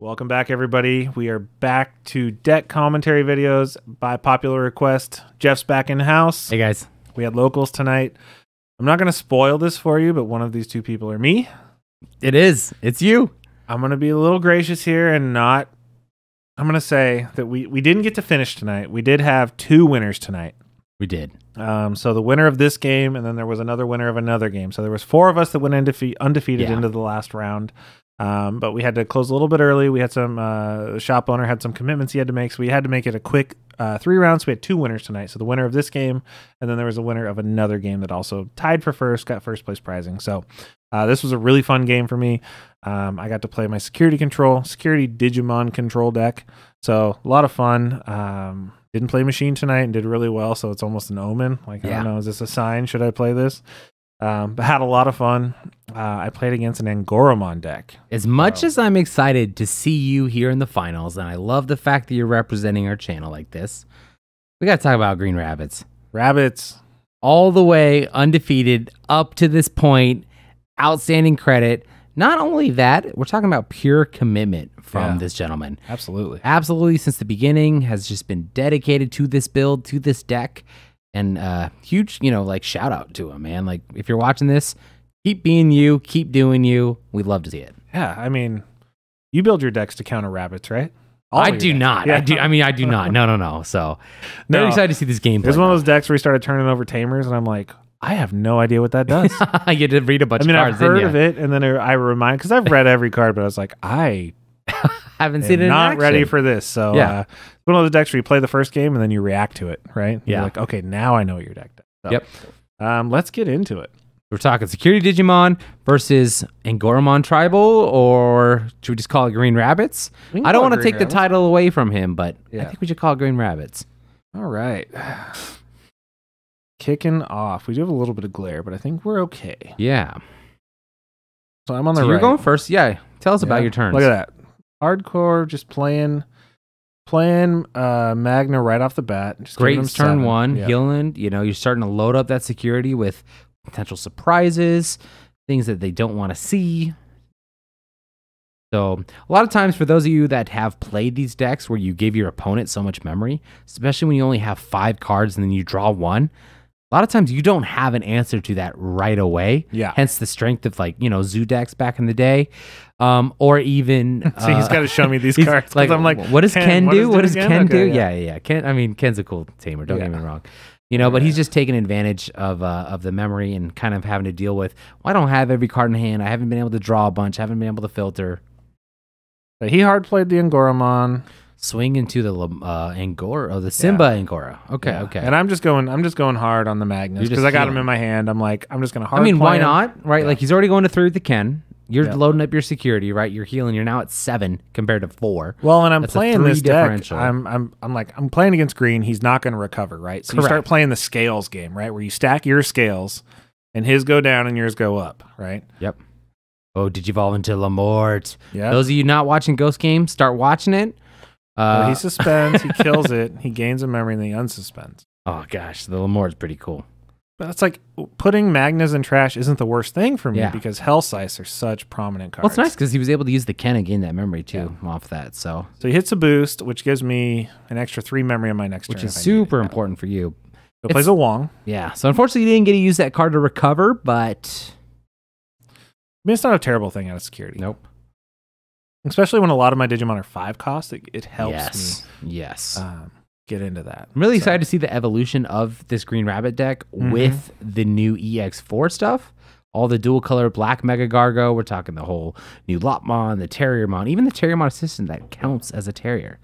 Welcome back, everybody. We are back to deck commentary videos by popular request. Jeff's back in house. Hey, guys. We had locals tonight. I'm not going to spoil this for you, but one of these two people are me. It is. It's you. I'm going to be a little gracious here and not... I'm going to say that we didn't get to finish tonight. We did have two winners tonight. We did. So the winner of this game, and then there was another winner of another game. So there was four of us that went undefeated into the last round. But we had to close a little bit early. We had some the shop owner had some commitments he had to make, so we had to make it a quick 3 rounds. We had two winners tonight. So the winner of this game, and then there was a winner of another game that also tied for first, got first place prizing. So this was a really fun game for me. I got to play my security Digimon control deck. So a lot of fun. Didn't play machine tonight and did really well. So it's almost an omen. Like, I don't know, is this a sign? Should I play this? But had a lot of fun. I played against an Angoramon deck. As much as I'm excited to see you here in the finals, and I love the fact that you're representing our channel like this, we got to talk about Green Rabbits. Rabbits. All the way undefeated up to this point. Outstanding credit. Not only that, we're talking about pure commitment from this gentleman. Absolutely. Absolutely, since the beginning, has just been dedicated to this build, to this deck. And huge, like shout out to him, man. Like, if you're watching this, keep being you, keep doing you. We'd love to see it. Yeah, I mean, you build your decks to counter rabbits, right? I do not. Yeah. I do not. No. So, very excited to see this game. There's one of those decks where he started turning over tamers, and I'm like, I have no idea what that does. You had to read a bunch of cards. I've heard of it, and then I remind, because I've read every card, but I was like, I haven't seen it in not action. ready for this. So, yeah. It's one of those decks where you play the first game, and then you react to it, right? Yeah. You're like, okay, now I know what your deck does. So, yep. Let's get into it. We're talking security Digimon versus Angoramon Tribal, or should we just call it Green Rabbits? I don't want to take the title away from him, but I think we should call it Green Rabbits. All right. Kicking off. We do have a little bit of glare, but I think we're okay. Yeah. So I'm on the right. You're going first. Yeah. Tell us about your turns. Look at that. Hardcore, just playing Magna right off the bat. Just great turn 1, healing. You're starting to load up that security with potential surprises, things that they don't want to see. So a lot of times, for those of you that have played these decks where you give your opponent so much memory, especially when you only have 5 cards and then you draw 1, a lot of times you don't have an answer to that right away. Yeah. Hence the strength of zoo decks back in the day. Or even see, he's got to show me these cards. Like, I'm like, what does Ken do? What does Ken do? Okay, Yeah. Ken's a cool tamer, don't get me wrong. But he's just taking advantage of the memory and kind of having to deal with, well, I don't have every card in hand. I haven't been able to draw a bunch. I haven't been able to filter. But he hard played the Angoramon. Swing into the Angora, the Simba Angora. Okay. And I'm just going hard on the Magnus because I got him in my hand. I'm like, I'm just going to hard play why him. not? Right? Yeah. Like, he's already going to 3 with the Ken. You're loading up your security, right? You're healing. You're now at 7 compared to 4. Well, and I'm playing this deck. I'm playing against green. He's not going to recover, right? So you start playing the scales game, right? Where you stack your scales, and his go down and yours go up, right? Yep. Oh, Digivolve into Lamort. Yeah. Those of you not watching Ghost Games, start watching it. He suspends, he kills it, he gains a memory, and then he unsuspends. Oh gosh, the Lamort's pretty cool. But it's like putting Magnas in trash isn't the worst thing for me because Hellsize are such prominent cards. Well, it's nice because he was able to use the Ken and gain that memory too off that. So he hits a boost, which gives me an extra 3 memory on my next turn. Which is super important for you. So it plays a Wong. Yeah. So unfortunately, you didn't get to use that card to recover, but I mean, it's not a terrible thing out of security. Nope. Especially when a lot of my Digimon are 5 cost, it helps me. Yes. Get into that. I'm really excited to see the evolution of this Green Rabbit deck with the new EX4 stuff. All the dual color black Mega Gargo. We're talking the whole new Lopmon, the Terriermon, even the Terriermon assistant that counts as a Terrier.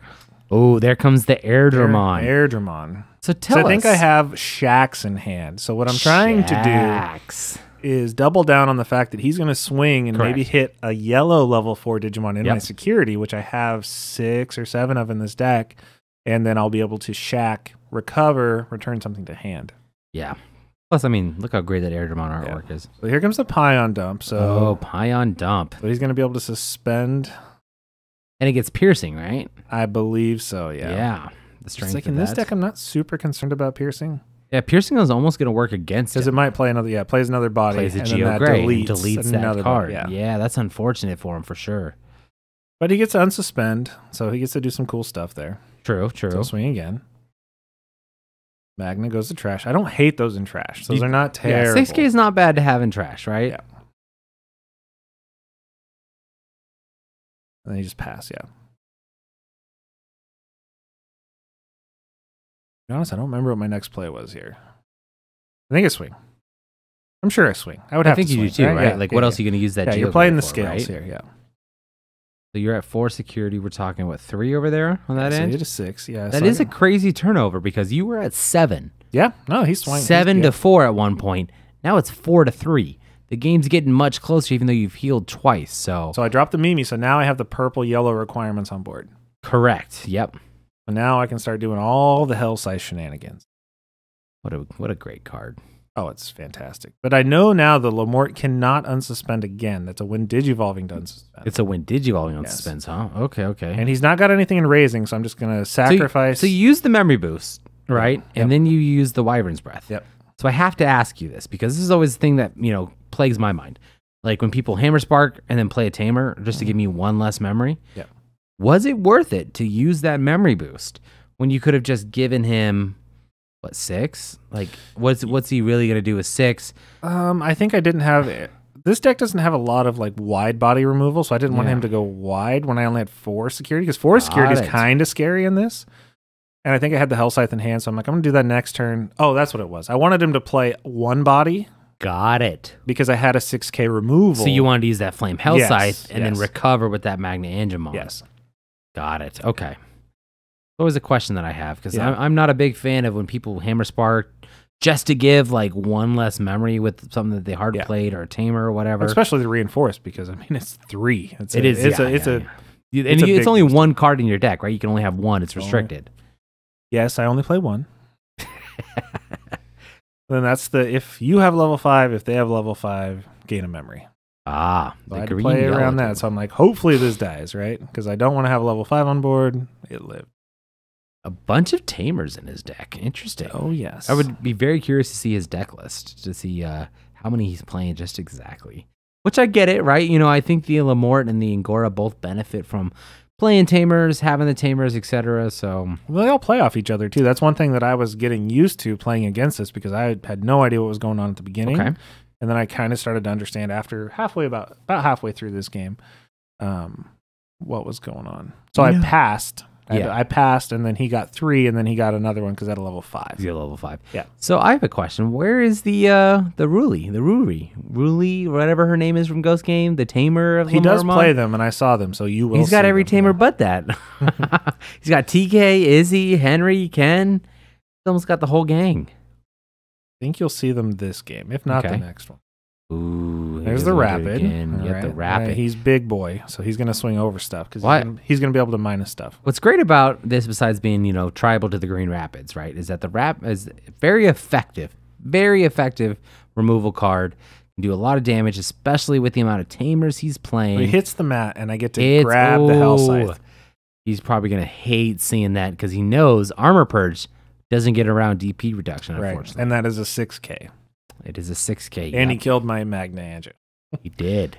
Oh, there comes the Airdramon. Airdramon. So tell us. I think I have Shacks in hand. So what I'm trying to do is double down on the fact that he's going to swing and maybe hit a yellow level 4 Digimon in my security, which I have 6 or 7 of in this deck, and then I'll be able to Shack, recover, return something to hand. Yeah. Plus, I mean, look how great that Airdramon artwork is. So here comes the Pion Dump. So Pion Dump. So he's going to be able to suspend. And it gets piercing, right? I believe so, yeah. Yeah. The strength of in this deck, I'm not super concerned about piercing. Yeah, piercing is almost going to work against it. Because it might play another, plays another body. Plays a and Geo Gray, deletes that card. Body, yeah, that's unfortunate for him for sure. But he gets to unsuspend, so he gets to do some cool stuff there. True. So swing again. Magna goes to trash. I don't hate those in trash. Those are not terrible. Yeah, 6K is not bad to have in trash, right? Yeah. And then you just pass, yeah. To be honest, I don't remember what my next play was here. I think I swing. I'm sure I swing. I think you do too, right? Like, what else are you going to use that? Yeah, you're playing the scales here, yeah. So you're at 4 security. We're talking, what, 3 over there on that end? So you to 6, yeah. That is a crazy turnover because you were at 7. Yeah, no, he's swinging. 7 to 4 at one point. Now it's 4 to 3. The game's getting much closer, even though you've healed twice. So I dropped the Mimi, so now I have the purple-yellow requirements on board. Correct. Yep. So now I can start doing all the hell-size shenanigans. What a great card. Oh, it's fantastic. But I know now the Lamort cannot unsuspend again. That's a win Digivolving to unsuspend. It's a win Digivolving unsuspends, huh? Okay. And he's not got anything in raising, so I'm just going to sacrifice. So you use the memory boost, right? Yep. And then you use the Wyvern's Breath. Yep. So I have to ask you this because this is always the thing that, plagues my mind. Like when people Hammer Spark and then play a Tamer just to give me one less memory. Yep. Was it worth it to use that memory boost when you could have just given him... What, 6? Like, what's he really going to do with 6? I think I didn't have... This deck doesn't have a lot of, wide body removal, so I didn't want him to go wide when I only had 4 security, because 4 security is kind of scary in this. And I think I had the Hell Scythe in hand, so I'm like, I'm going to do that next turn. Oh, that's what it was. I wanted him to play 1 body. Got it. Because I had a 6K removal. So you wanted to use that Flame Hell Scythe and then recover with that Magna Angemon. Yes. Got it. Okay. Always a question that I have because I'm not a big fan of when people Hammer Spark just to give one less memory with something that they hard played or a Tamer or whatever. Especially the Reinforced because it's 3. It's only one card in your deck, right? You can only have one. It's restricted. Yes, I only play 1. Then that's if you have level 5, if they have level 5, gain a memory. So I had to play around that. So I'm like, hopefully this dies, right? Because I don't want to have level 5 on board. It lived. A bunch of Tamers in his deck. Interesting. Oh, yes. I would be very curious to see his deck list, to see how many he's playing just exactly. Which I get it, right? I think the Lamort and the Angora both benefit from playing Tamers, having the Tamers, etc. So well, they all play off each other, too. That's one thing that I was getting used to playing against this because I had no idea what was going on at the beginning. Okay. And then I kind of started to understand after about halfway through this game what was going on. So I passed. I passed, and then he got 3, and then he got another one because I had a level 5. You got level 5. Yeah. So I have a question. Where is the Ruli, whatever her name is from Ghost Game, the Tamer of He does play them, and I saw them, so you will. He's got every Tamer but that. He's got TK, Izzy, Henry, Ken. He's almost got the whole gang. I think you'll see them this game, if not the next one. Ooh, there's the Rapid. The Rapid. He's big boy, so he's going to swing over stuff because he's going to be able to minus stuff. What's great about this, besides being tribal to the Green Rapids, right, is that the Rap is very effective removal card. Can do a lot of damage, especially with the amount of Tamers he's playing. He hits the mat, and I get to grab the Hell Scythe. He's probably going to hate seeing that because he knows Armor Purge doesn't get around DP reduction, unfortunately. And that is a 6K. It is a 6K. And he killed my Magna Angemon. He did.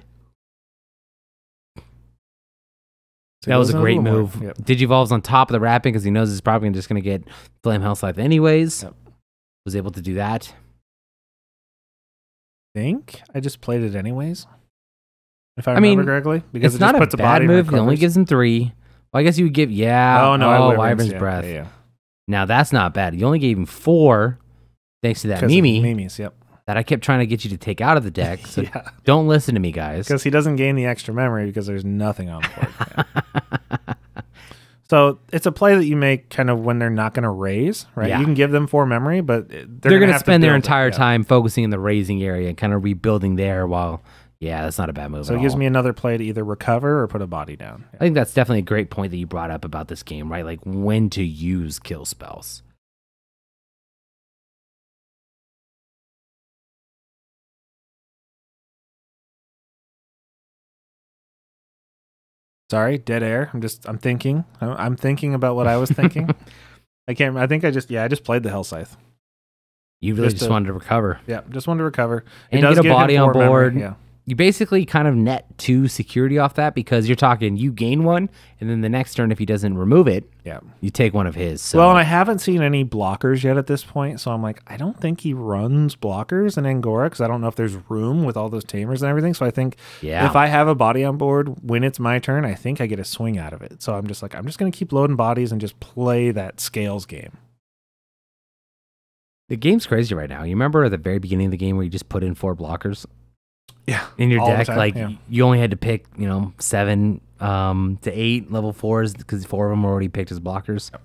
That was a great move. Yep. Digivolve's on top of the wrapping because he knows he's probably just going to get Flame Hell Scythe anyways. Yep. Was able to do that. I think I just played it anyways. If I remember correctly. Because it's not a bad move. He only gives him 3. Well, I guess you would give, Wyvern's Breath. Yeah. Now that's not bad. You only gave him 4 thanks to that Mimi. Mimis, yep. That I kept trying to get you to take out of the deck. So don't listen to me, guys. Because he doesn't gain the extra memory because there's nothing on board. So it's a play that you make kind of when they're not going to raise, right? Yeah. You can give them 4 memory, but they're going to spend their entire time focusing in the raising area and kind of rebuilding there while, that's not a bad move. So it gives me another play to either recover or put a body down. I think that's definitely a great point that you brought up about this game, right? Like when to use kill spells. Sorry, dead air. I'm thinking. I'm thinking about what I was thinking. I think I just played the Hell Scythe. You really just wanted to recover. Yeah, just wanted to recover. And get a body on board. Yeah. you basically kind of net 2 security off that, because you're talking you gain 1, and then the next turn, if he doesn't remove it, you take 1 of his. So. Well, and I haven't seen any blockers yet at this point, so I'm like, I don't think he runs blockers in Angora, because I don't know if there's room with all those tamers and everything. So I think if I have a body on board when it's my turn, I think I get a swing out of it. So I'm just like, I'm just going to keep loading bodies and just play that scales game. The game's crazy right now. You remember at the very beginning of the game where you just put in 4 blockers? Yeah. In your deck, like you only had to pick, 7 to 8 level 4s, because 4 of them were already picked as blockers. Yep.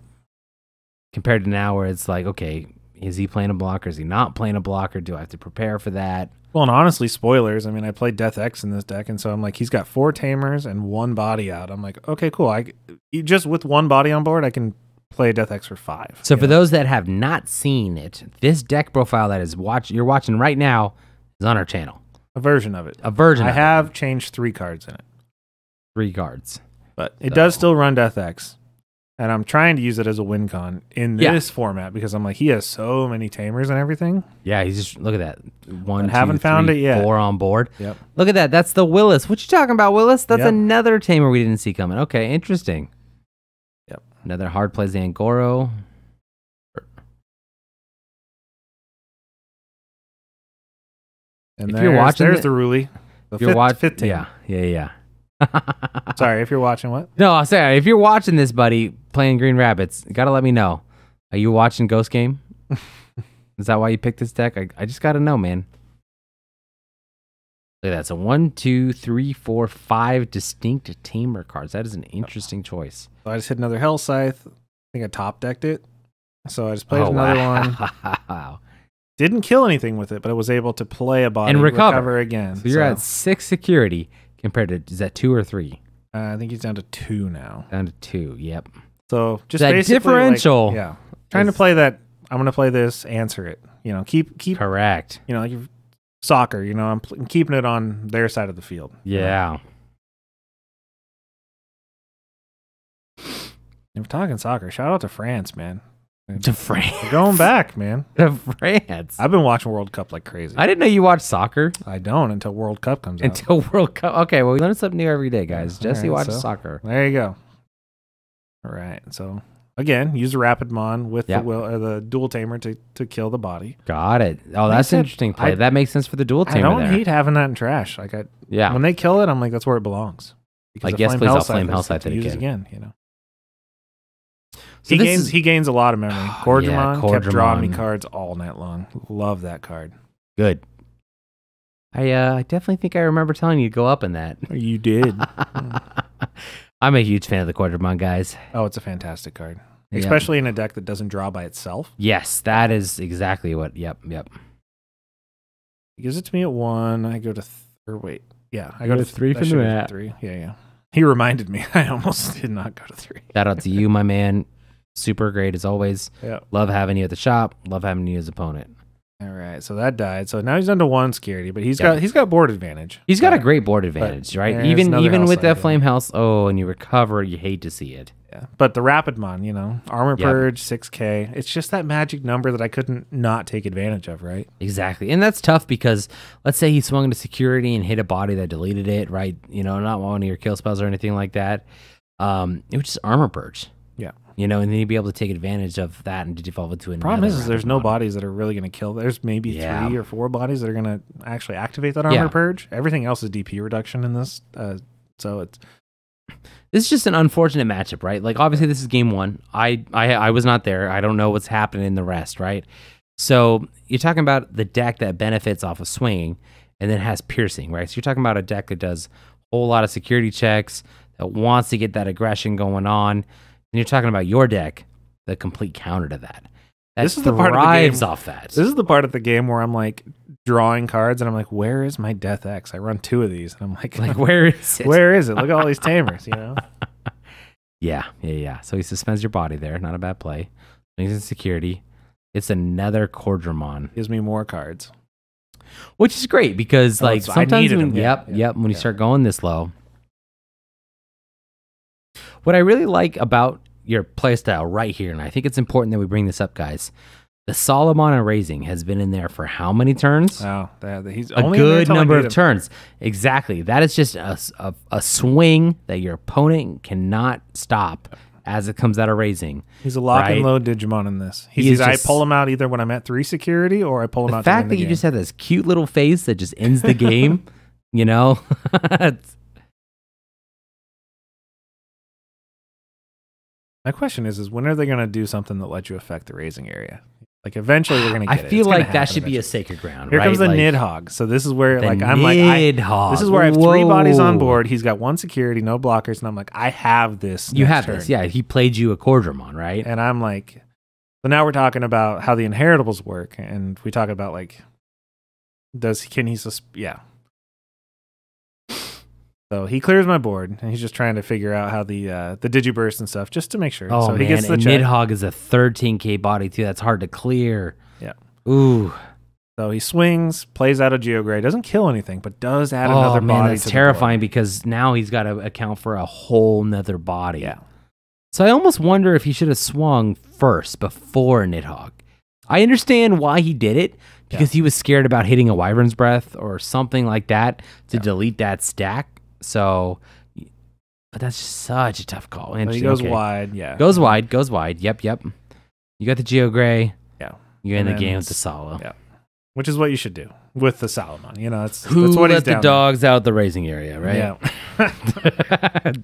Compared to now where it's like, okay, is he playing a blocker? Is he not playing a blocker? Do I have to prepare for that? Well, and honestly, spoilers. I mean, I played Death X in this deck, and so I'm like, he's got 4 tamers and 1 body out. I'm like, okay, cool. Just with 1 body on board, I can play Death X for 5. So for those that have not seen it, this deck profile that you're watching right now is on our channel. A version of it. I have changed 3 cards in it. 3 cards. But it does still run Death X. And I'm trying to use it as a win con in this format, because I'm like, he has so many tamers and everything. Yeah, he's just, look at that. 1, haven't 2, found 3, it yet. 4 on board. Yep. Look at that. That's the Willis. What you talking about, Willis? That's another tamer we didn't see coming. Okay, interesting. Yep. Another hard plays the Angoro. And if you're watching, there's the Ruli. The fifth tamer. Yeah. Sorry, if you're watching what? No, I'll say, if you're watching this, buddy, playing Green Rabbits, you gotta let me know. Are you watching Ghost Game? Is that why you picked this deck? I just gotta know, man. Look at that. So 1, 2, 3, 4, 5 distinct tamer cards. That is an interesting choice. So I just hit another Hell Scythe. I think I top decked it. So I just played another one. Wow. Didn't kill anything with it, but I was able to play a body and recover again. So you're at 6 security compared to, is that 2 or 3? I think he's down to 2 now. Down to 2, yep. So just that basically differential. Trying to play that. I'm going to play this, answer it. Keep correct. Like soccer, I'm keeping it on their side of the field. Yeah. If we're talking soccer, shout out to France, man. To France. We're going back, man. To France. I've been watching World Cup like crazy. I didn't know you watched soccer. I don't until World Cup comes out. Until World Cup. Okay, well, we learn something new every day, guys. Jesse watches soccer. There you go. All right. So, again, use the Rapidmon with the dual tamer to kill the body. Got it. Oh, that's an interesting play. That makes sense for the dual tamer. I don't hate having that in trash. When they kill it, I'm like, that's where it belongs. Because yes, please, I'll Flame Hellscythe it again. So he gains a lot of memory. Angoramon kept drawing me cards all night long. Love that card. Good. I definitely think I remember telling you to go up in that. You did. I'm a huge fan of the Angoramon, guys. Oh, it's a fantastic card. Especially in a deck that doesn't draw by itself. Yes, that is exactly what. Yep. He gives it to me at 1. I go to I go to 3 from the mat. 3. Yeah. He reminded me. I almost did not go to 3. Shout out to you, my man. Super great as always. Yeah. Love having you at the shop. Love having you as opponent. All right, so that died. So now he's down to 1 security, but he's got board advantage. He's got a great board advantage, right? Even with that flame health, and you recover, you hate to see it. Yeah, but the Rapidmon, armor purge, 6K. It's just that magic number that I couldn't not take advantage of, right? Exactly, and that's tough because let's say he swung into security and hit a body that deleted it, right? Not one of your kill spells or anything like that. It was just armor purge. Yeah. And then you'd be able to take advantage of that and devolve it to another. Problem is there's no bodies that are really going to kill. There's maybe 3 or 4 bodies that are going to actually activate that armor purge. Everything else is DP reduction in this. So it's... This is just an unfortunate matchup, right? Like, obviously, this is game 1. I was not there. I don't know what's happening in the rest, right? So you're talking about the deck that benefits off of swinging and then has piercing, right? So you're talking about a deck that does a whole lot of security checks, that wants to get that aggression going on. And you're talking about your deck, the complete counter to that. This is the part of the game off that. This is the part of the game where I'm like drawing cards and I'm like, where is my Death X? I run 2 of these and I'm like where is it? Where is it? Look at all these tamers, Yeah. So he suspends your body there. Not a bad play. He's in security. It's another Angoramon. Gives me more cards, which is great because sometimes when when you start going this low. What I really like about your playstyle right here, and I think it's important that we bring this up, guys. The Solomon Erasing has been in there for how many turns? Oh, he's A only in there good till I number need of him. turns. Exactly. That is just a swing that your opponent cannot stop as it comes out of raising. He's a lock and right? load Digimon in this. He is I just- pull him out either when I'm at 3 security or I pull him The out. fact that you just have this cute little face that just ends the game, you know? My question is when are they going to do something that lets you affect the raising area? Like eventually we're going to I get it. feel It's gonna like that happen should be a eventually. sacred ground. Here right? comes the Like, Nidhogg. So this is where the like I'm like this is where I have 3 bodies on Whoa. board. He's got 1 security, no blockers, and I'm like I have this. You next have turn. this. Yeah, he played you a Angoramon, right? And I'm like, so now we're talking about how the inheritables work, and we talk about like, yeah. So he clears my board, and he's just trying to figure out how the Digiburst and stuff, just to make sure. Oh, so man. he gets the and check. Nidhogg is a 13K body, too. That's hard to clear. Yeah. Ooh. So he swings, plays out a Geogray, doesn't kill anything, but does add Oh, another man, body. that's to terrifying the board. because now he's got to account for a whole nother body. Yeah. So I almost wonder if he should have swung first before Nidhogg. I understand why he did it, because he was scared about hitting a Wyvern's Breath or something like that to delete that stack. So, but that's just such a tough call. So he Interesting. goes Okay. wide. Yeah. Goes wide. Yep. You got the Geogray. Yeah. You're in And the then game with the Solo. Yeah. Which is what you should do with the Salomon. You know, that's Who what he's let the down dogs out the raising area, right? Yeah.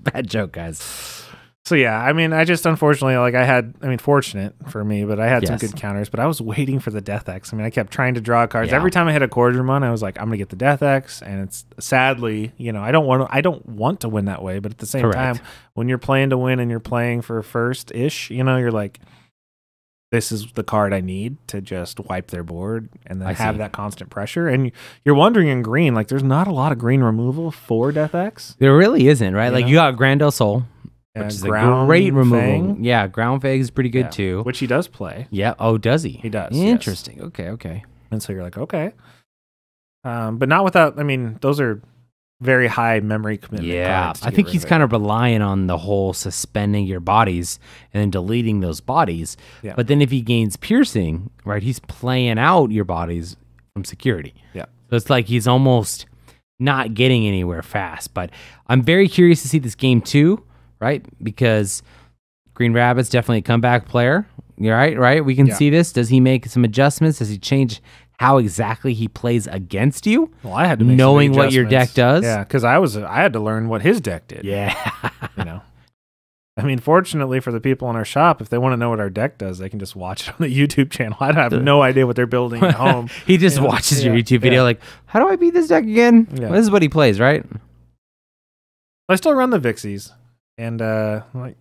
Bad joke, guys. So yeah, I mean, I just unfortunately fortunate for me, but I had some Yes. good counters. But I was waiting for the Death X. I mean, I kept trying to draw cards. Yeah. Every time I hit a Angoramon, I was like, I'm gonna get the Death X, and it's sadly, you know, I don't want to win that way. But at the same Correct. time, when you're playing to win and you're playing for first ish, you know, you're like, this is the card I need to just wipe their board and then I have see. that constant pressure. And you're wondering in green, like, there's not a lot of green removal for Death X. There really isn't, right? You like know? you got Grandel Soul, which is a great removal. Fang. Yeah, Ground Fang is pretty good Yeah, too. which he does play. Yeah. Oh, does he? He does, yes. Interesting. Okay. And so you're like, okay. But not without, I mean, those are very high memory commitment Yeah, cards. I think he's kind of relying on the whole suspending your bodies and then deleting those bodies. Yeah. But then if he gains piercing, right, he's playing out your bodies from security. Yeah. So it's like he's almost not getting anywhere fast. But I'm very curious to see this game too, right? Because Green Rabbit's definitely a comeback player. You're right? We can Yeah. see this. Does he make some adjustments? Does he change how exactly he plays against you? Well, I had to make some knowing big what your deck adjustments. does? Yeah, because I had to learn what his deck did. Yeah. You know. I mean, fortunately for the people in our shop, if they want to know what our deck does, they can just watch it on the YouTube channel. I have no idea what they're building at home. He just Yeah, watches your yeah, YouTube video yeah. like, how do I beat this deck again? Yeah. Well, this is what he plays, right? I still run the Vixies, and like,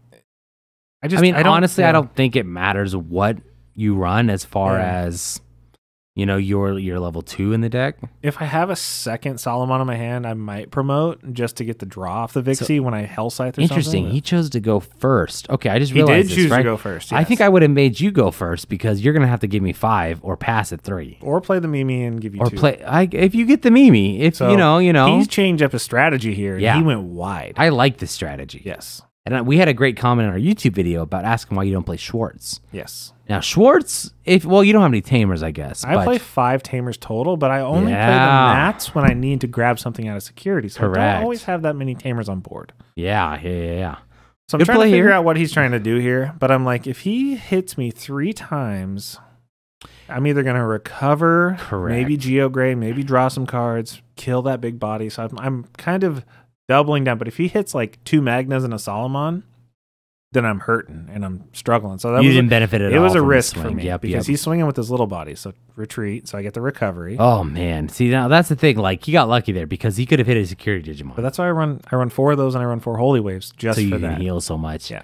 honestly, yeah. I don't think it matters what you run as far Yeah. as, you know, your level 2 in the deck. If I have a second Solomon in my hand, I might promote just to get the draw off the Vixie when I Hell Scythe or Interesting. something. He chose to go first. Okay, I just He realized did this, choose right? to go first. I think yes. I would have made you go first because you're going to have to give me 5 or pass at 3. Or play the Mimi and give you Or 2. if you get the Mimi, if So, you know. He's changed up his strategy here. And Yeah. He went wide. I like this strategy. Yes. And we had a great comment on our YouTube video about asking why you don't play Schwartz. Yes. Now, Schwartz, you don't have any tamers, I guess. I but play 5 tamers total, but I only play the Yeah. mats when I need to grab something out of security. So I Correct. don't always have that many tamers on board. Yeah. So I'm Good trying to play figure here. out what he's trying to do here. But I'm like, if he hits me 3 times, I'm either going to recover, Correct. maybe Geogray, maybe draw some cards, kill that big body. So I'm kind of doubling down. But if he hits like 2 Magnas and a Solomon, then I'm hurting and I'm struggling. So that You was didn't benefit at all. it was a from the risk for swing. me Yep, because he's swinging with his little body. So retreat. So I get the recovery. Oh man! See, now that's the thing. Like he got lucky there because he could have hit a security Digimon. But that's why I run 4 of those and I run 4 Holy Waves just so you for can that. heal so much. Yeah.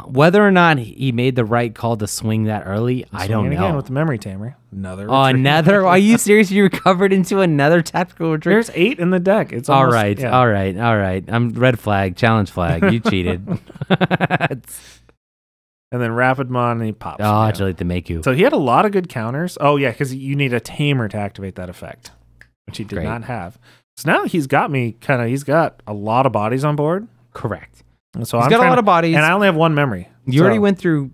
Whether or not he made the right call to swing that early, I don't Swinging know. again with the memory tamer. Another. Oh, retreat. another? Are you serious? You recovered into another tactical retreat? There's 8 in the deck. It's All almost, right, yeah. all right. I'm red flag, challenge flag. You cheated. And then Rapidmon, and he pops. Oh, yeah. delete the Maku. So he had a lot of good counters. Oh yeah, because you need a tamer to activate that effect, which he did Great. not have. So now he's got me he's got a lot of bodies on board. Correct. And so He's I'm got a trying lot to- of bodies. and I only have 1 memory. You So- already went through,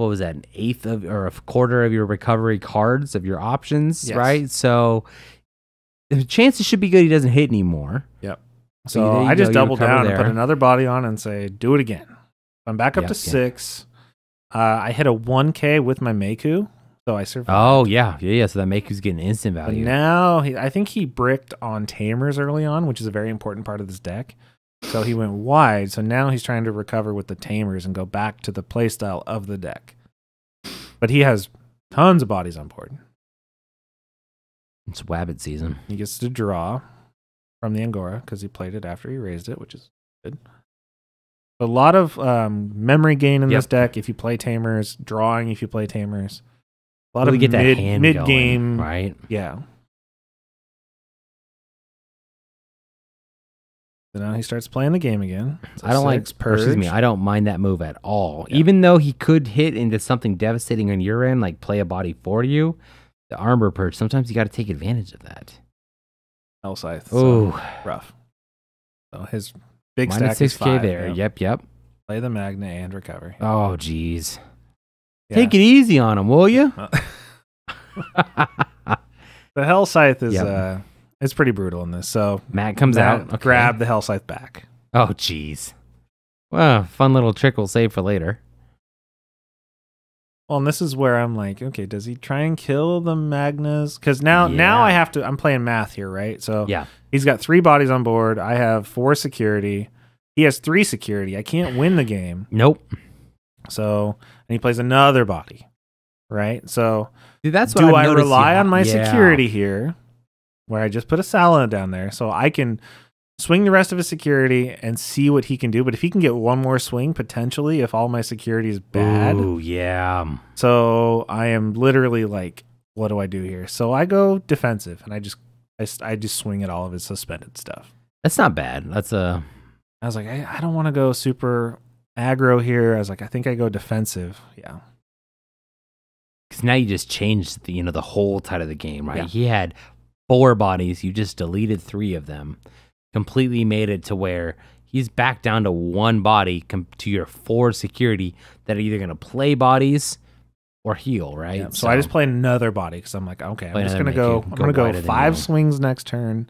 what was that, an eighth of or a quarter of your recovery cards of your options, Yes. right? So the chances should be good he doesn't hit anymore. Yep. So So there you I just go, you double recover down and put there. another body on and say, do it again. I'm back up Yep, to yeah. 6. I hit a 1K with my Meiku, so I survived. Oh, yeah. So that Maiku's getting instant But value. now I think he bricked on Tamers early on, which is a very important part of this deck. So he went wide. So now he's trying to recover with the Tamers and go back to the playstyle of the deck. But he has tons of bodies on board. It's Wabbit season. He gets to draw from the Angora because he played it after he raised it, which is good. A lot of memory gain in this deck if you play Tamers, drawing if you play Tamers. A lot Really of get that hand mid going, game, right? Yeah. So now he starts playing the game again. So I don't like, excuse me, I don't mind that move at all. Yeah. Even though he could hit into something devastating on your end, like play a body for you, the armor purge, sometimes you got to take advantage of that. Hell Scythe. Oh, rough. So his big minus stack is 6K 5. there. Yep. Play the Magna and recover. Oh, geez. Yeah. Take it easy on him, will you? The Hell Scythe is it's pretty brutal in this. So Matt comes out. Okay. Grab the Hell Scythe back. Oh, jeez. Well, fun little trick we'll save for later. Well, and this is where I'm like, okay, does he try and kill the Magnas? Because now I have to. I'm playing math here, right? So yeah, he's got 3 bodies on board. I have 4 security. He has 3 security. I can't win the game. Nope. So and he plays another body, right? So dude, that's what do I've I noticed rely on my security here, where I just put a Sala down there, so I can swing the rest of his security and see what he can do. But if he can get one more swing, potentially, if all my security is bad. Ooh, yeah. So I am literally like, what do I do here? So I go defensive, and I just swing at all of his suspended stuff. That's not bad. I was like, I don't want to go super aggro here. I was like, I think I go defensive. Yeah. Because now you just changed the whole side of the game, right? Yeah. He had 4 bodies. You just deleted 3 of them. Completely made it to where he's back down to 1 body to your 4 security that are either going to play bodies or heal, right? Yeah, so I just play another body because I'm like, okay, I'm just going to go. I'm going to go 5 swings next turn,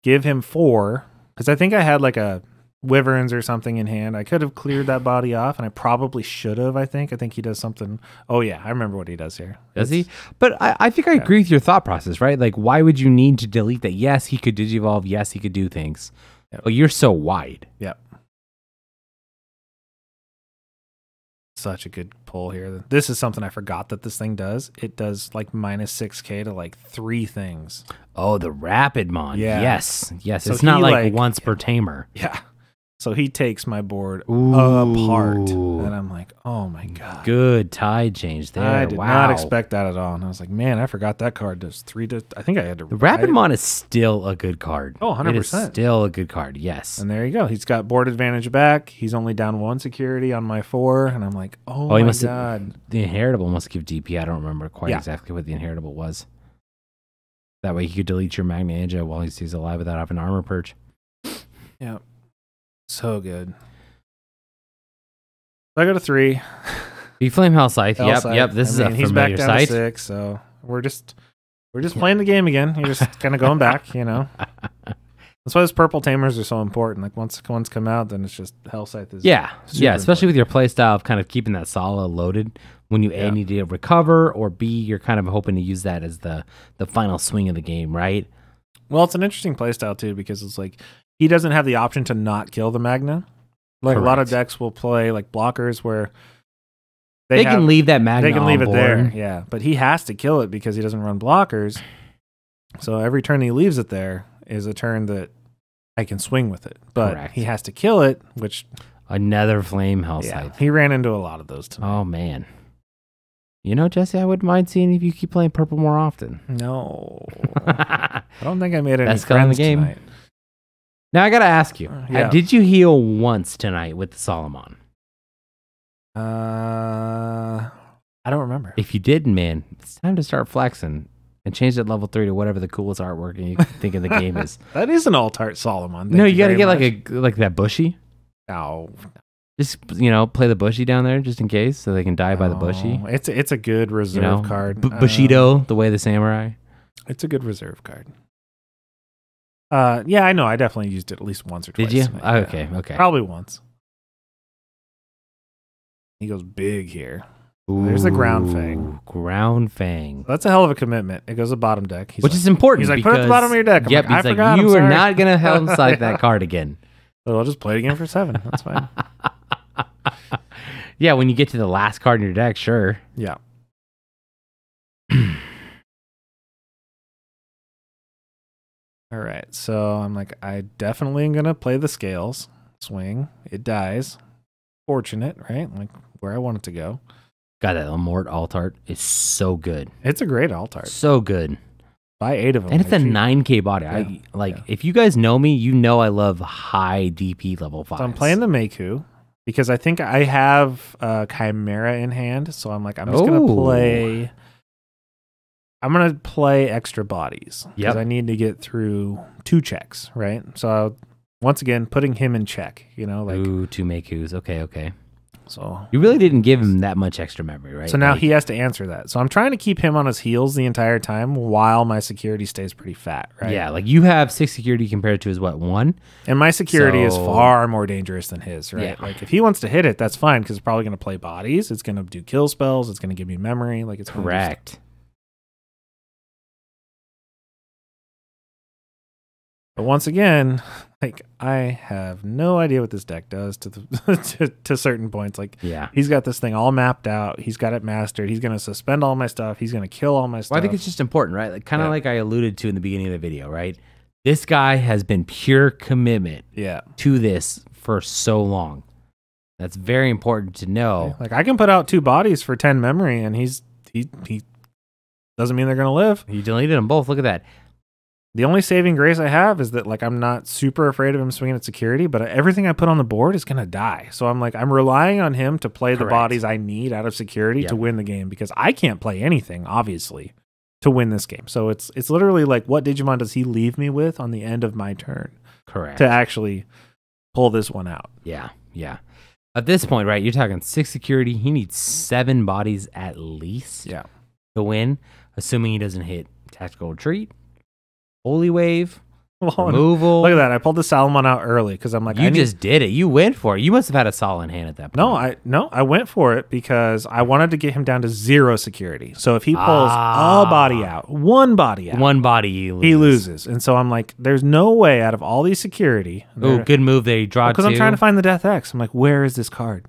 give him 4, because I think I had like a Wyverns or something in hand. I could have cleared that body off, and I probably should have, I think he does something. Oh, yeah, I remember what he does here. Does he? But I think I agree with your thought process, right? Like, why would you need to delete that? Yes, he could digivolve. Yes, he could do things. Yep. But you're so wide. Yep. Such a good pull here. This is something I forgot that this thing does. It does like minus 6K to like 3 things. Oh, the Rapid Mon. Yeah. Yes. So it's not like once per tamer. Yeah. So he takes my board Ooh. apart. And I'm like, oh my God. Good tide change there. I did not expect that at all. And I was like, man, I forgot that card does 3 to. I think I had to. The Rapid Mon is still a good card. Oh, 100%. It is still a good card, yes. And there you go. He's got board advantage back. He's only down 1 security on my 4. And I'm like, oh my God. The Inheritable must give DP. I don't remember quite exactly what the Inheritable was. That way he could delete your Magna Ninja while he's alive without having armor purge. Yeah. So good. So I go to 3. You flame Hell Scythe. Yep. This is a he's familiar back down sight. to 6, so we're just playing the game again. You're just kind of going back, That's why those purple tamers are so important. Like once come out, then it's just Hell Scythe is especially with your play style of kind of keeping that Sala loaded when you A, need to recover, or B, you're kind of hoping to use that as the final swing of the game, right? Well, it's an interesting play style too, because it's like he doesn't have the option to not kill the Magna. Like Correct. a lot of decks will play like blockers where they can leave that Magna. They can leave it board. there, yeah. But he has to kill it because he doesn't run blockers. So every turn he leaves it there is a turn that I can swing with it. But Correct. he has to kill it, which another flame Hell Scythe. He ran into a lot of those tonight. Oh man. Jesse, I wouldn't mind seeing if you keep playing purple more often. No. I don't think I made any That's friends the game. tonight. Now I gotta ask you, did you heal once tonight with the Solomon? I don't remember. If you didn't, man, it's time to start flexing and change that level 3 to whatever the coolest artwork you think of the game is. That is an alt art Solomon. No, you gotta get like that bushy. No. Just, play the Bushy down there just in case so they can die by the Bushy. It's a good reserve card. Bushido, the way of the samurai. It's a good reserve card. Yeah, I know. I definitely used it at least once or twice. Did you? Yeah. Okay. Probably once. He goes big here. Ooh, there's the Ground Fang. Ground Fang. That's a hell of a commitment. It goes to bottom deck. Which is important. He's like, put it at the bottom of your deck. I'm yep, like, I forgot. You are not going to help side that card again. So I'll just play it again for 7. That's fine. Yeah, when you get to the last card in your deck, sure. Yeah. All right. So I'm like, I definitely am going to play the scales. Swing. It dies. Fortunate, right? Like where I want it to go. God, that Lamort Altart is so good. It's a great Altart. So good. Buy 8 of them. And it's a 9K body. Yeah. If you guys know me, you know I love high DP level 5. So I'm playing the Meiku because I think I have Chimera in hand. So I'm like, I'm just going to play. I'm going to play extra bodies because I need to get through 2 checks, right? So once again, putting him in check, Ooh, 2 Meikus. Okay. So you really didn't give him that much extra memory, right? So now he has to answer that. So I'm trying to keep him on his heels the entire time while my security stays pretty fat, right? Yeah, like you have 6 security compared to his 1? And my security is far more dangerous than his, right? Yeah. Like if he wants to hit it, that's fine because it's probably going to play bodies. It's going to do kill spells. It's going to give me memory. Like it's correct. But once again, like I have no idea what this deck does to the to certain points. Like he's got this thing all mapped out. He's got it mastered. He's gonna suspend all my stuff. He's gonna kill all my stuff. Well, I think it's just important, right? Like kind of like I alluded to in the beginning of the video, right? This guy has been pure commitment to this for so long. That's very important to know. Like I can put out 2 bodies for 10 memory, and he doesn't mean they're gonna live. He deleted them both. Look at that. The only saving grace I have is that like I'm not super afraid of him swinging at security, but everything I put on the board is going to die. So I'm relying on him to play the bodies I need out of security to win the game because I can't play anything, obviously, to win this game. So it's literally like what Digimon does he leave me with on the end of my turn? Correct. To actually pull this one out. Yeah. At this point, right, you're talking 6 security. He needs 7 bodies at least to win, assuming he doesn't hit Tactical Retreat. Holy Wave, removal. Look at that. I pulled the Salomon out early because I'm like, you just did it. You went for it. You must have had a solid hand at that point. No, I went for it because I wanted to get him down to 0 security. So if he pulls a body out, one body he loses. And so I'm like, there's no way out of all these security. Oh, good move. They draw 2. Because I'm trying to find the Death X. I'm like, where is this card?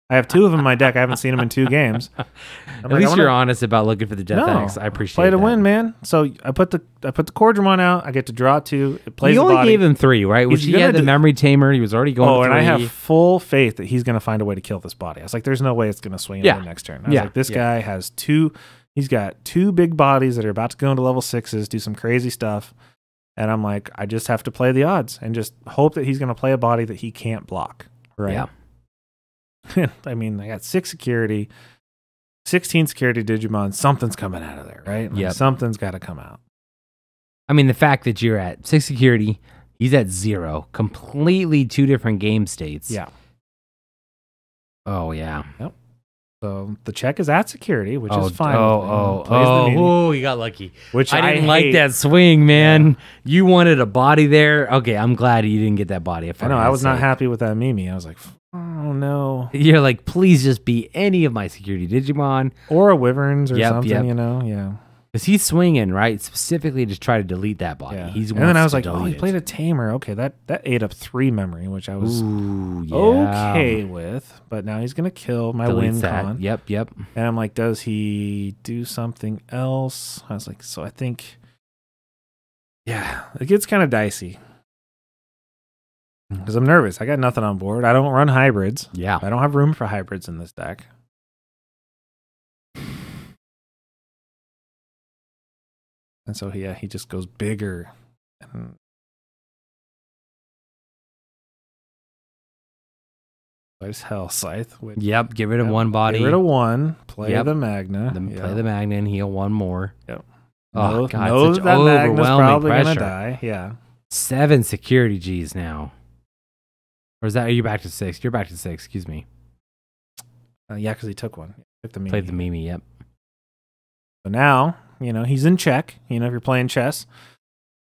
I have 2 of them in my deck. I haven't seen them in 2 games. At least you're honest about looking for the Death X. I appreciate play that. to win, man. So I put the Cordramon out. I get to draw 2. It plays. You only gave him 3, right? Which he had the memory tamer. He was already going. Oh, and I have full faith that he's going to find a way to kill this body. I was like, there's no way it's going to swing in the next turn. I was like, this guy has 2. He's got 2 big bodies that are about to go into level 6s, do some crazy stuff. And I'm like, I just have to play the odds and just hope that he's going to play a body that he can't block. Right. Yeah. I mean, I got 6 security, 16 security Digimon. Something's coming out of there, right? Like something's got to come out. I mean, the fact that you're at 6 security, he's at 0, completely 2 different game states. Yeah. Oh, yeah. Yep. So the check is at security, which is fine. You got lucky. Which I didn't like that swing, man. Yeah. You wanted a body there. Okay, I'm glad you didn't get that body. I know. I was not happy with that Mimi. I was like, oh no. You're like, please just be any of my security Digimon. Or a Wyverns or something, Yeah. Because he's swinging, right? Specifically to try to delete that body. Yeah. And then I was like, he played a tamer. Okay, that ate up 3 memory, which I was okay with. But now he's going to kill my win con. Yep. And I'm like, does he do something else? I was like, so I think, it gets kind of dicey. Because I'm nervous. I got nothing on board. I don't run hybrids. Yeah. I don't have room for hybrids in this deck. And so, he just goes bigger. And plays Hell Scythe. Which, get rid of 1 body. Get rid of 1. Play the Magna. Then play the Magna and heal 1 more. Yep. Oh, God. Knows such that Magna's overwhelming probably pressure. going to die. Yeah. 7 security Gs now. Or is that? Are you back to 6? You're back to 6. Excuse me. Yeah, because he took one. Took the Mimi. Played the Mimi. Yep. So now, he's in check. If you're playing chess,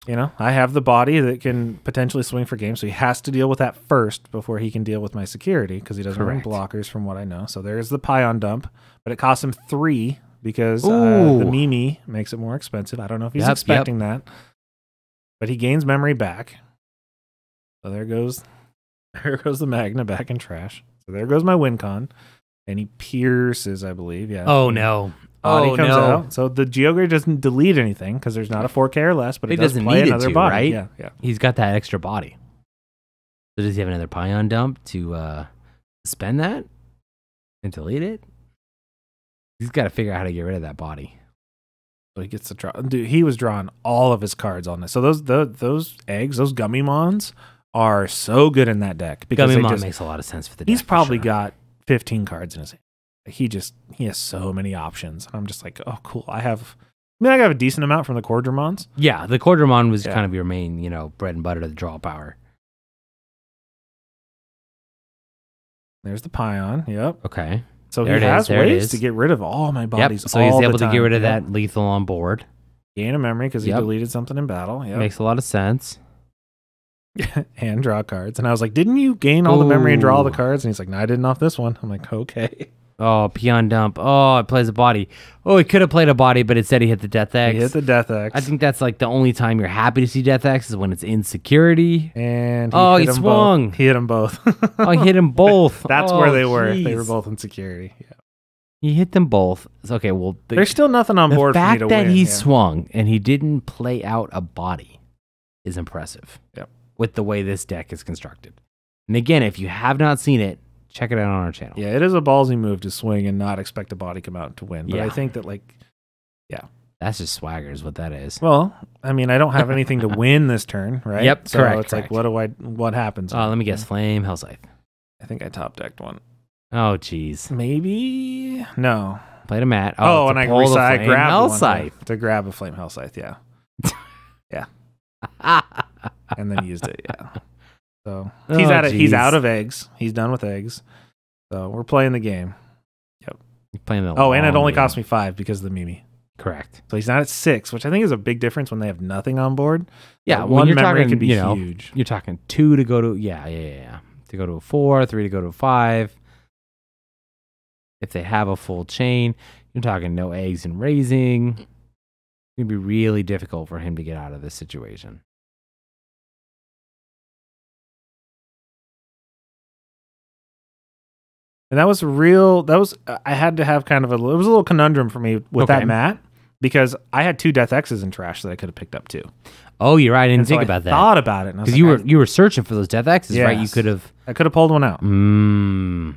I have the body that can potentially swing for game. So he has to deal with that first before he can deal with my security because he doesn't bring blockers from what I know. So there's the Pion dump, but it costs him 3 because the Mimi makes it more expensive. I don't know if he's expecting that, but he gains memory back. So there goes the Magna back in trash. So there goes my win con. And he pierces, I believe. Yeah. Oh, no. Body comes out. So the Geograde doesn't delete anything because there's not a 4K or less, but it does play another body. Right? Yeah. He's got that extra body. So does he have another Pion dump to spend that and delete it? He's got to figure out how to get rid of that body. So he gets to draw. Dude, he was drawing all of his cards on this. So those eggs, those Gummymons, are so good in that deck. Gummymon makes a lot of sense for the deck. He's probably got 15 cards in his hand. He has so many options. And I'm just like, oh, cool. I have a decent amount from the Quadramons. Yeah, the Quadramon was kind of your main, bread and butter to the draw power. There's the Pion. Yep. Okay. So he has ways to get rid of all my bodies. Yep. So he's able to get rid of that lethal on board. Gain a memory because he deleted something in battle. Yep. Makes a lot of sense. And draw cards. And I was like, didn't you gain all the memory and draw all the cards? And he's like, no, I didn't off this one. I'm like, okay. Oh, Pion dump. Oh, it plays a body. Oh, he could have played a body, but instead he hit the Death X. He hit the Death X. I think that's like the only time you're happy to see Death X is when it's in security. And he swung. He hit them both. He hit them both. That's where they were. Geez. They were both in security. Yeah. He hit them both. Okay, well, there's still nothing on board for me to win. The fact that he swung and he didn't play out a body is impressive. Yep. With the way this deck is constructed. And again, if you have not seen it, check it out on our channel. Yeah, it is a ballsy move to swing and not expect a body come out to win. But I think that, that's just swagger is what that is. Well, I mean, I don't have anything to win this turn, right? Yep, so correct. It's like, what happens? Let me guess. Flame, Hellscythe. I think I top decked one. Oh, jeez. Maybe? No. Played a mat. And I grabbed Hellscythe. One to grab a Flame Hellscythe, yeah. Yeah. And then used it, yeah. So he's out of eggs. He's done with eggs. So we're playing the game. Yep. You're playing the and it only cost me 5 because of the Mimi. Correct. So he's not at 6, which I think is a big difference when they have nothing on board. Yeah, one memory can be huge. You're talking 2 to go to to go to a 4, 3 to go to a 5. If they have a full chain, you're talking no eggs and raising. It's gonna be really difficult for him to get out of this situation. And I had to have kind of it was a little conundrum for me with that mat because I had 2 Death X's in trash that I could have picked up too. Oh, you're right. I didn't think about that. I thought about it. Because you were searching for those Death X's, right? I could have pulled one out.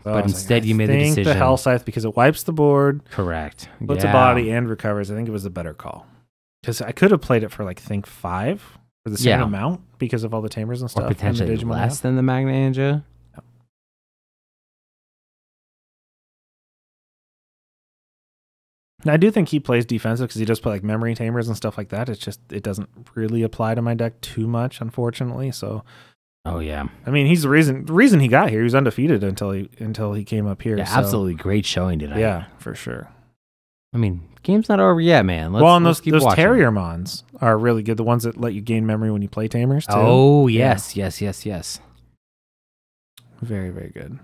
But instead you made the decision. The Hellscythe because it wipes the board. Correct. Puts a body and recovers. I think it was the better call. Because I could have played it for 5 for the same amount because of all the tamers and stuff. Or potentially less than the Magna Ninja. I do think he plays defensive because he does play memory tamers and stuff like that. It's just it doesn't really apply to my deck too much, unfortunately. So, I mean, he's the reason he got here. He was undefeated until he came up here. Yeah, absolutely great showing tonight. Yeah, for sure. I mean, game's not over yet, man. Those Terriermons are really good. The ones that let you gain memory when you play tamers too. Oh yes. Very, very good.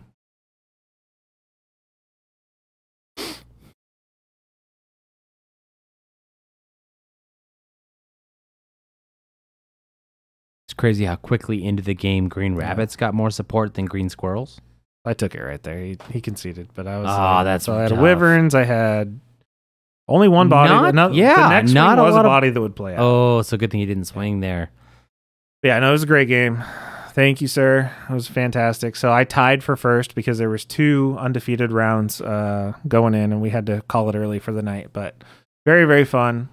It's crazy how quickly into the game Green Rabbits got more support than Green Squirrels. I took it right there. He conceded, but I was. That's so I had Wyverns. I had only one body. The next one was a body that would play out. Oh, so good thing you didn't swing there. Yeah, no, it was a great game. Thank you, sir. It was fantastic. So I tied for first because there was 2 undefeated rounds going in, and we had to call it early for the night. But very, very fun.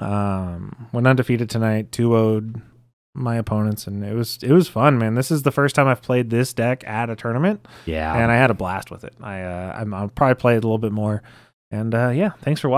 Went undefeated tonight. 2-0'd my opponents, and it was fun, man. This is the first time I've played this deck at a tournament. Yeah, and I had a blast with it. I'll probably play it a little bit more. And thanks for watching.